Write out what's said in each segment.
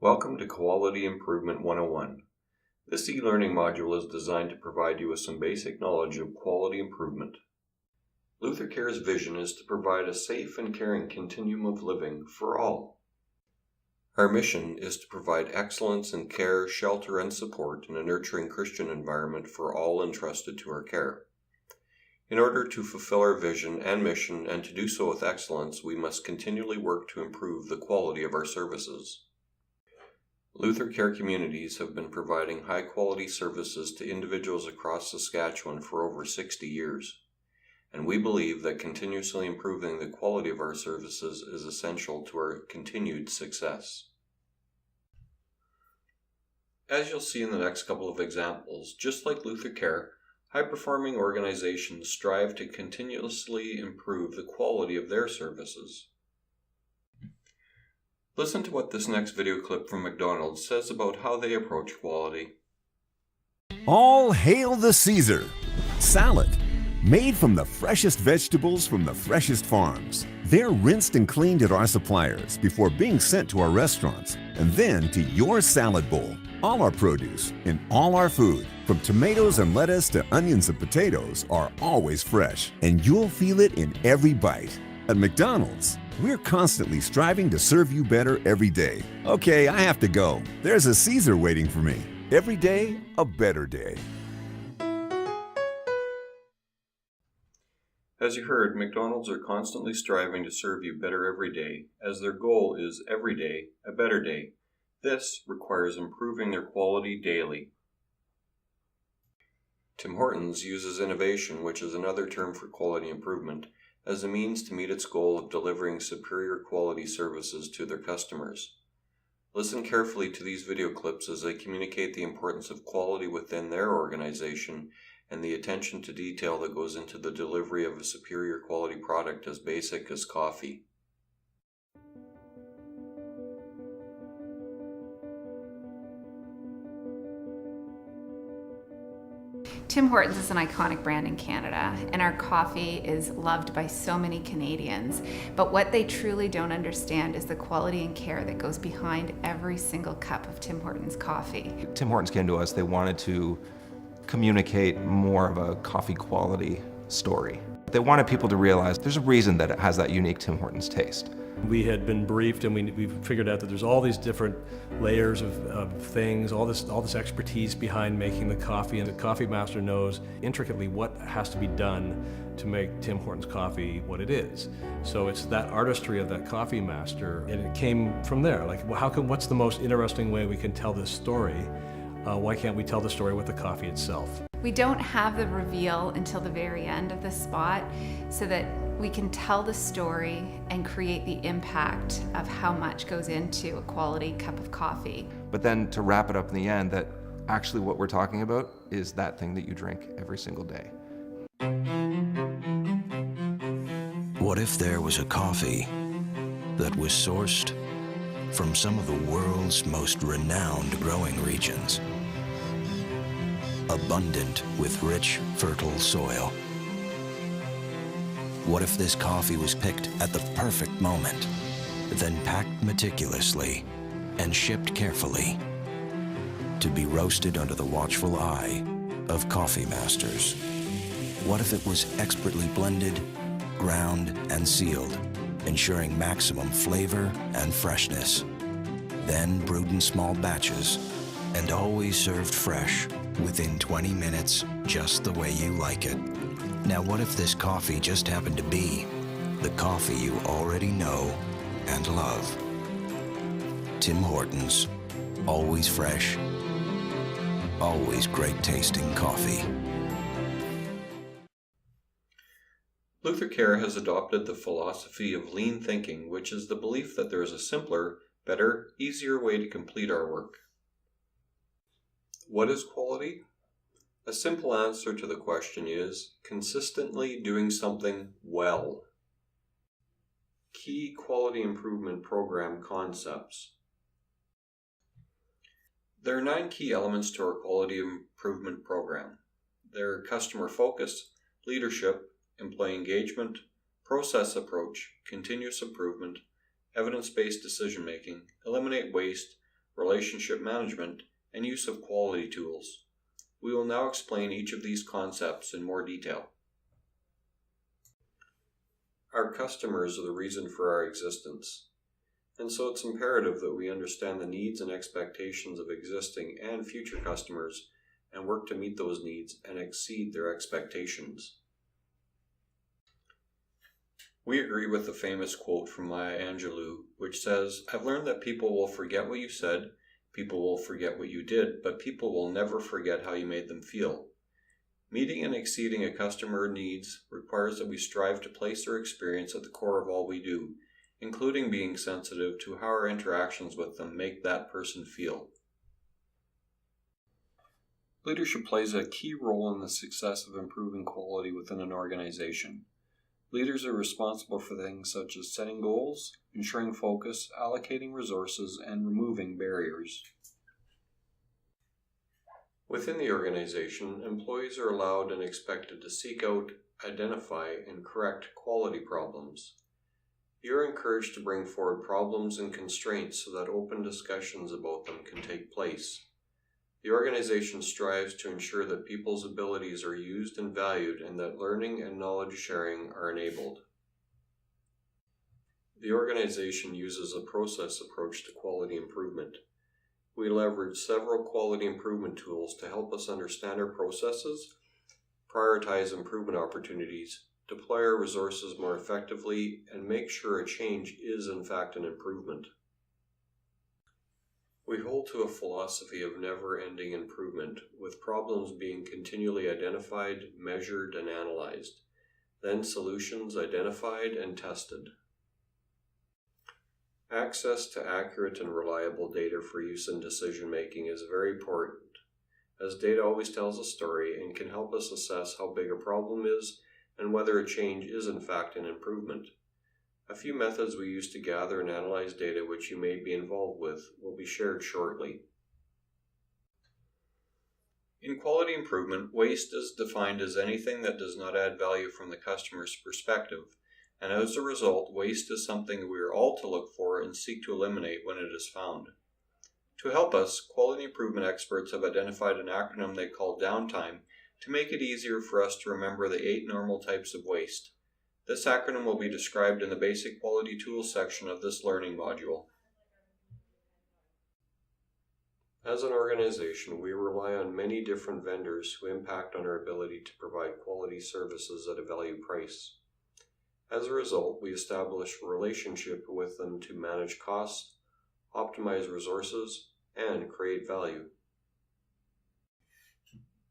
Welcome to Quality Improvement 101. This e-learning module is designed to provide you with some basic knowledge of quality improvement. Luther Care's vision is to provide a safe and caring continuum of living for all. Our mission is to provide excellence in care, shelter, and support in a nurturing Christian environment for all entrusted to our care. In order to fulfill our vision and mission, and to do so with excellence, we must continually work to improve the quality of our services. Luther Care communities have been providing high-quality services to individuals across Saskatchewan for over 60 years, and we believe that continuously improving the quality of our services is essential to our continued success. As you'll see in the next couple of examples, just like Luther Care, high-performing organizations strive to continuously improve the quality of their services. Listen to what this next video clip from McDonald's says about how they approach quality. All hail the Caesar! Salad. Made from the freshest vegetables from the freshest farms. They're rinsed and cleaned at our suppliers before being sent to our restaurants and then to your salad bowl. All our produce and all our food, from tomatoes and lettuce to onions and potatoes, are always fresh, and you'll feel it in every bite. At McDonald's, we're constantly striving to serve you better every day. Okay, I have to go. There's a Caesar waiting for me. Every day, a better day. As you heard, McDonald's are constantly striving to serve you better every day, as their goal is every day, a better day. This requires improving their quality daily. Tim Hortons uses innovation, which is another term for quality improvement, as a means to meet its goal of delivering superior quality services to their customers. Listen carefully to these video clips as they communicate the importance of quality within their organization and the attention to detail that goes into the delivery of a superior quality product as basic as coffee. Tim Hortons is an iconic brand in Canada, and our coffee is loved by so many Canadians. But what they truly don't understand is the quality and care that goes behind every single cup of Tim Hortons coffee. Tim Hortons came to us, they wanted to communicate more of a coffee quality story. They wanted people to realize there's a reason that it has that unique Tim Hortons taste. We had been briefed and we figured out that there's all these different layers of things, all this expertise behind making the coffee, and the coffee master knows intricately what has to be done to make Tim Hortons coffee what it is. So it's that artistry of that coffee master, and it came from there. Like, well, what's the most interesting way we can tell this story? Why can't we tell the story with the coffee itself? We don't have the reveal until the very end of the spot so that we can tell the story and create the impact of how much goes into a quality cup of coffee. But then to wrap it up in the end, that actually what we're talking about is that thing that you drink every single day. What if there was a coffee that was sourced from some of the world's most renowned growing regions? Abundant with rich, fertile soil. What if this coffee was picked at the perfect moment, then packed meticulously and shipped carefully to be roasted under the watchful eye of coffee masters? What if it was expertly blended, ground, and sealed, ensuring maximum flavor and freshness, then brewed in small batches and always served fresh within 20 minutes, just the way you like it? Now, what if this coffee just happened to be the coffee you already know and love? Tim Hortons, always fresh, always great tasting coffee. Luther Care has adopted the philosophy of lean thinking, which is the belief that there is a simpler, better, easier way to complete our work. What is quality? A simple answer to the question is consistently doing something well. Key quality improvement program concepts. There are 9 key elements to our quality improvement program. They're customer focus, leadership, employee engagement, process approach, continuous improvement, evidence-based decision-making, eliminate waste, relationship management, and use of quality tools. We will now explain each of these concepts in more detail. Our customers are the reason for our existence, and so it's imperative that we understand the needs and expectations of existing and future customers and work to meet those needs and exceed their expectations. We agree with the famous quote from Maya Angelou, which says, "I've learned that people will forget what you said, people will forget what you did, but people will never forget how you made them feel." Meeting and exceeding a customer needs requires that we strive to place their experience at the core of all we do, including being sensitive to how our interactions with them make that person feel. Leadership plays a key role in the success of improving quality within an organization. Leaders are responsible for things such as setting goals, ensuring focus, allocating resources, and removing barriers. Within the organization, employees are allowed and expected to seek out, identify, and correct quality problems. You are encouraged to bring forward problems and constraints so that open discussions about them can take place. The organization strives to ensure that people's abilities are used and valued and that learning and knowledge sharing are enabled. The organization uses a process approach to quality improvement. We leverage several quality improvement tools to help us understand our processes, prioritize improvement opportunities, deploy our resources more effectively, and make sure a change is in fact an improvement. We hold to a philosophy of never-ending improvement, with problems being continually identified, measured, and analyzed, then solutions identified and tested. Access to accurate and reliable data for use in decision-making is very important, as data always tells a story and can help us assess how big a problem is and whether a change is in fact an improvement. A few methods we use to gather and analyze data which you may be involved with will be shared shortly. In quality improvement, waste is defined as anything that does not add value from the customer's perspective, and as a result, waste is something we are all to look for and seek to eliminate when it is found. To help us, quality improvement experts have identified an acronym they call downtime to make it easier for us to remember the 8 normal types of waste. This acronym will be described in the Basic Quality Tools section of this learning module. As an organization, we rely on many different vendors who impact on our ability to provide quality services at a value price. As a result, we establish a relationship with them to manage costs, optimize resources, and create value.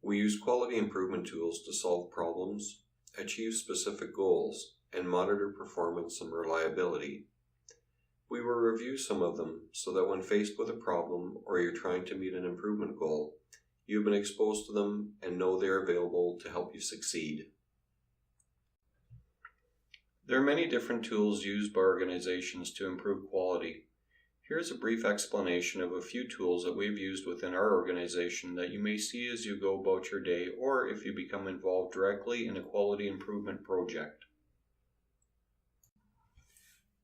We use quality improvement tools to solve problems, achieve specific goals, and monitor performance and reliability. We will review some of them so that when faced with a problem or you're trying to meet an improvement goal, you've been exposed to them and know they're available to help you succeed. There are many different tools used by organizations to improve quality. Here's a brief explanation of a few tools that we've used within our organization that you may see as you go about your day or if you become involved directly in a quality improvement project.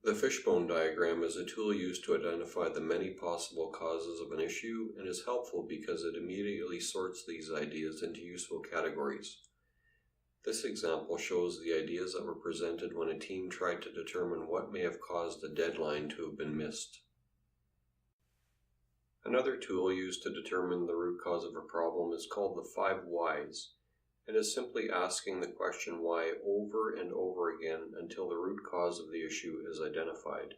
The fishbone diagram is a tool used to identify the many possible causes of an issue and is helpful because it immediately sorts these ideas into useful categories. This example shows the ideas that were presented when a team tried to determine what may have caused a deadline to have been missed. Another tool used to determine the root cause of a problem is called the 5 whys. It is simply asking the question why over and over again until the root cause of the issue is identified.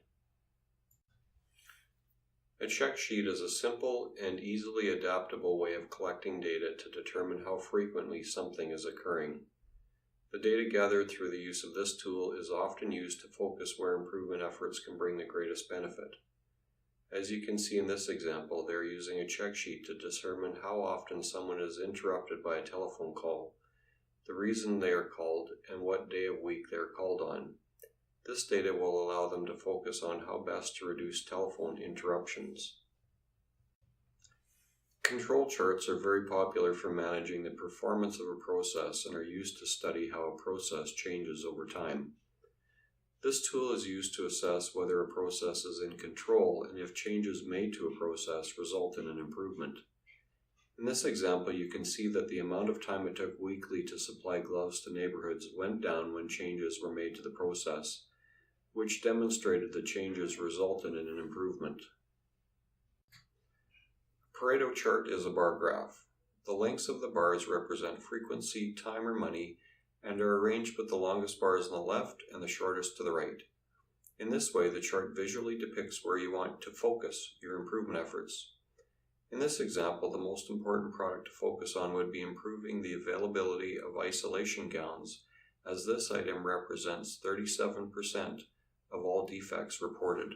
A check sheet is a simple and easily adaptable way of collecting data to determine how frequently something is occurring. The data gathered through the use of this tool is often used to focus where improvement efforts can bring the greatest benefit. As you can see in this example, they are using a check sheet to determine how often someone is interrupted by a telephone call, the reason they are called, and what day of week they are called on. This data will allow them to focus on how best to reduce telephone interruptions. Control charts are very popular for managing the performance of a process and are used to study how a process changes over time. This tool is used to assess whether a process is in control and if changes made to a process result in an improvement. In this example, you can see that the amount of time it took weekly to supply gloves to neighborhoods went down when changes were made to the process, which demonstrated the changes resulted in an improvement. A Pareto chart is a bar graph. The lengths of the bars represent frequency, time, or money, and are arranged with the longest bars on the left and the shortest to the right. In this way, the chart visually depicts where you want to focus your improvement efforts. In this example, the most important product to focus on would be improving the availability of isolation gowns, as this item represents 37% of all defects reported.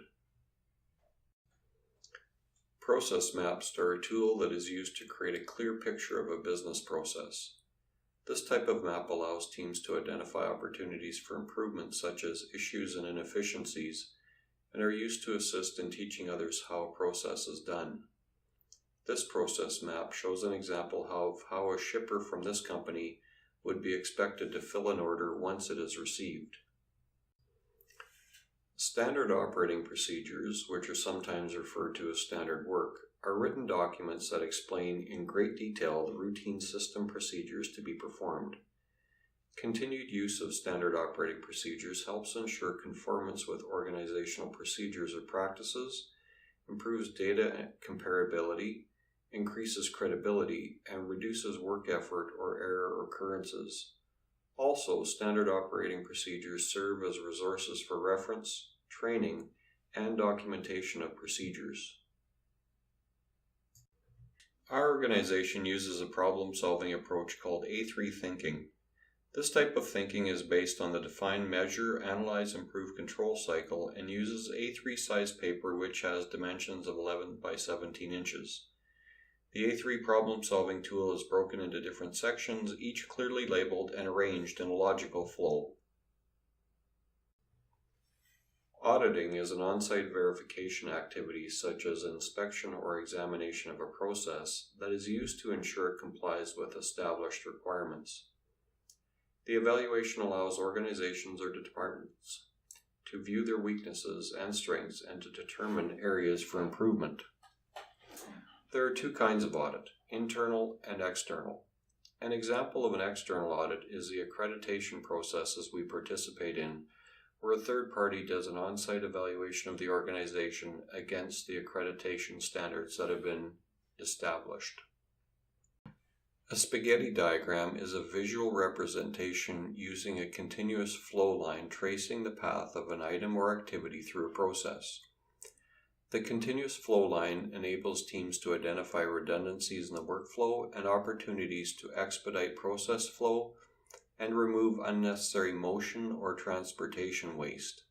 Process maps are a tool that is used to create a clear picture of a business process. This type of map allows teams to identify opportunities for improvement such as issues and inefficiencies, and are used to assist in teaching others how a process is done. This process map shows an example of how a shipper from this company would be expected to fill an order once it is received. Standard operating procedures, which are sometimes referred to as standard work, are written documents that explain in great detail the routine system procedures to be performed. Continued use of standard operating procedures helps ensure conformance with organizational procedures or practices, improves data comparability, increases credibility, and reduces work effort or error occurrences. Also, standard operating procedures serve as resources for reference, training, and documentation of procedures. Our organization uses a problem-solving approach called A3 thinking. This type of thinking is based on the defined measure, analyze, improve, control cycle and uses A3 size paper which has dimensions of 11 by 17 inches. The A3 problem-solving tool is broken into different sections, each clearly labeled and arranged in a logical flow. Auditing is an on-site verification activity such as inspection or examination of a process that is used to ensure it complies with established requirements. The evaluation allows organizations or departments to view their weaknesses and strengths and to determine areas for improvement. There are two kinds of audit, internal and external. An example of an external audit is the accreditation processes we participate in, where a third party does an on-site evaluation of the organization against the accreditation standards that have been established. A spaghetti diagram is a visual representation using a continuous flow line tracing the path of an item or activity through a process. The continuous flow line enables teams to identify redundancies in the workflow and opportunities to expedite process flow and remove unnecessary motion or transportation waste.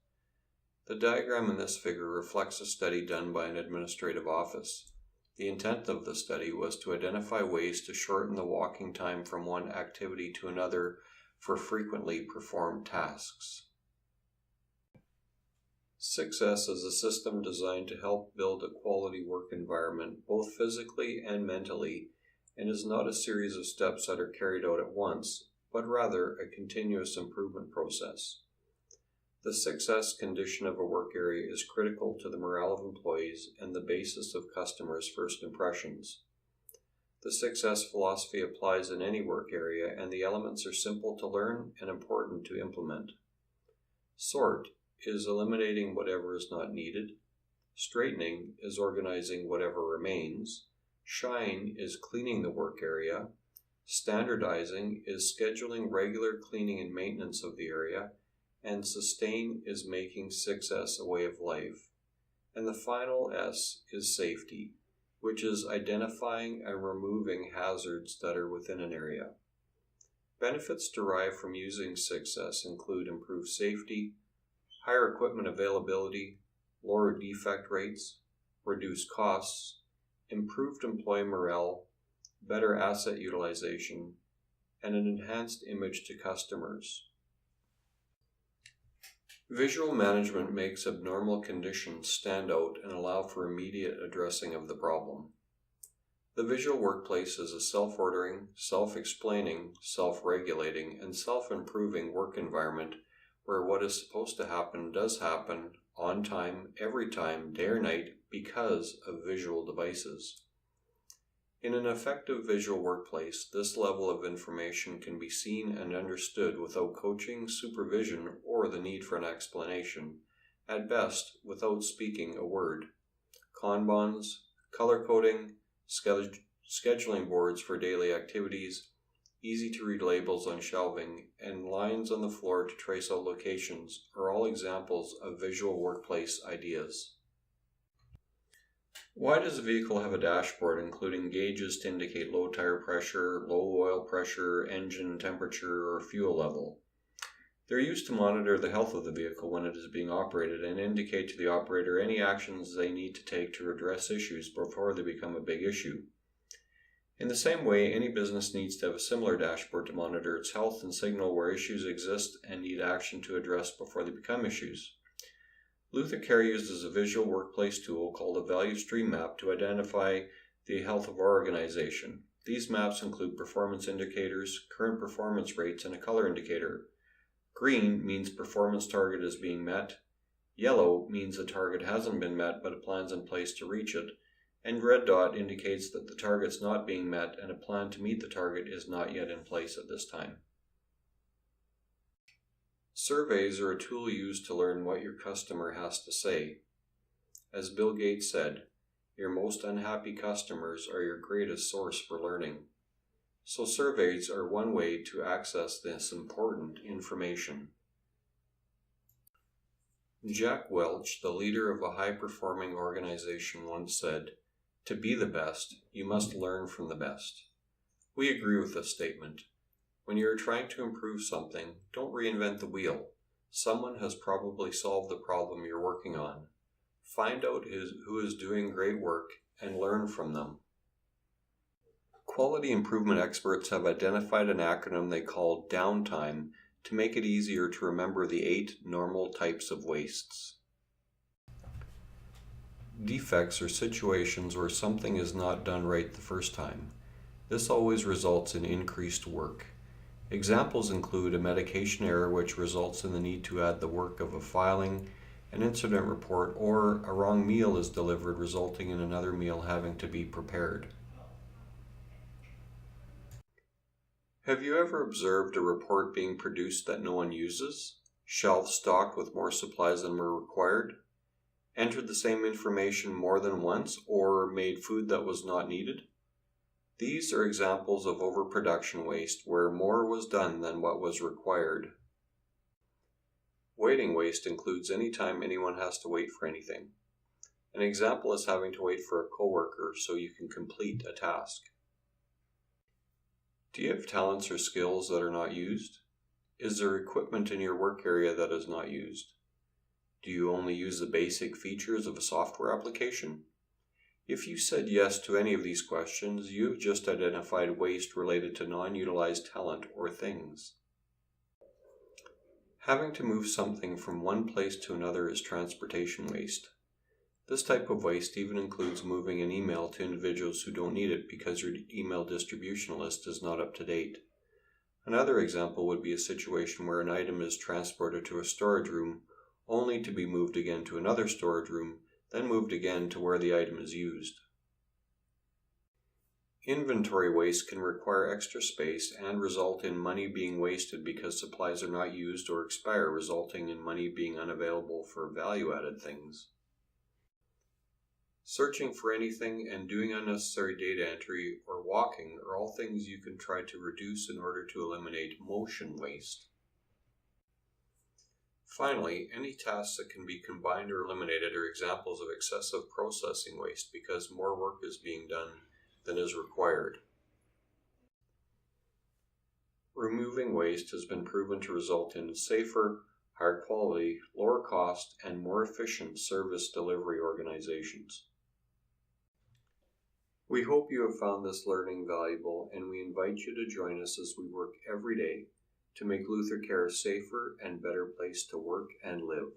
The diagram in this figure reflects a study done by an administrative office. The intent of the study was to identify ways to shorten the walking time from one activity to another for frequently performed tasks. 6S is a system designed to help build a quality work environment both physically and mentally, and is not a series of steps that are carried out at once, but rather a continuous improvement process. The 6S condition of a work area is critical to the morale of employees and the basis of customers' first impressions. The 6S philosophy applies in any work area, and the elements are simple to learn and important to implement. Sort is eliminating whatever is not needed. Straightening is organizing whatever remains. Shine is cleaning the work area. Standardizing is scheduling regular cleaning and maintenance of the area. And sustain is making 6S a way of life. And the final S is safety, which is identifying and removing hazards that are within an area. Benefits derived from using 6S include improved safety, higher equipment availability, lower defect rates, reduced costs, improved employee morale, better asset utilization, and an enhanced image to customers. Visual management makes abnormal conditions stand out and allow for immediate addressing of the problem. The visual workplace is a self-ordering, self-explaining, self-regulating, and self-improving work environment where what is supposed to happen does happen on time, every time, day or night, because of visual devices. In an effective visual workplace, this level of information can be seen and understood without coaching, supervision, or the need for an explanation, at best without speaking a word. Kanbans, color coding, scheduling boards for daily activities, easy-to-read labels on shelving, and lines on the floor to trace out locations are all examples of visual workplace ideas. Why does a vehicle have a dashboard including gauges to indicate low tire pressure, low oil pressure, engine temperature, or fuel level? They're used to monitor the health of the vehicle when it is being operated and indicate to the operator any actions they need to take to address issues before they become a big issue. In the same way, any business needs to have a similar dashboard to monitor its health and signal where issues exist and need action to address before they become issues. Luther Care uses a visual workplace tool called a value stream map to identify the health of our organization. These maps include performance indicators, current performance rates, and a color indicator. Green means performance target is being met. Yellow means the target hasn't been met but a plan's in place to reach it. And red dot indicates that the target's not being met and a plan to meet the target is not yet in place at this time. Surveys are a tool used to learn what your customer has to say. As Bill Gates said, your most unhappy customers are your greatest source for learning. So surveys are one way to access this important information. Jack Welch, the leader of a high-performing organization, once said, "To be the best, you must learn from the best." We agree with this statement. When you are trying to improve something, don't reinvent the wheel. Someone has probably solved the problem you're working on. Find out who is doing great work and learn from them. Quality improvement experts have identified an acronym they call downtime to make it easier to remember the 8 normal types of wastes. Defects are situations where something is not done right the first time. This always results in increased work. Examples include a medication error which results in the need to add the work of a filing, an incident report, or a wrong meal is delivered resulting in another meal having to be prepared. Have you ever observed a report being produced that no one uses? Shelves stocked with more supplies than were required? Entered the same information more than once, or made food that was not needed? These are examples of overproduction waste where more was done than what was required. Waiting waste includes any time anyone has to wait for anything. An example is having to wait for a coworker so you can complete a task. Do you have talents or skills that are not used? Is there equipment in your work area that is not used? Do you only use the basic features of a software application? If you said yes to any of these questions, you've just identified waste related to non-utilized talent or things. Having to move something from one place to another is transportation waste. This type of waste even includes moving an email to individuals who don't need it because your email distribution list is not up to date. Another example would be a situation where an item is transported to a storage room only to be moved again to another storage room, then moved again to where the item is used. Inventory waste can require extra space and result in money being wasted because supplies are not used or expire, resulting in money being unavailable for value-added things. Searching for anything and doing unnecessary data entry or walking are all things you can try to reduce in order to eliminate motion waste. Finally, any tasks that can be combined or eliminated are examples of excessive processing waste because more work is being done than is required. Removing waste has been proven to result in safer, higher quality, lower cost, and more efficient service delivery organizations. We hope you have found this learning valuable, and we invite you to join us as we work every day to make Luther Care a safer and better place to work and live.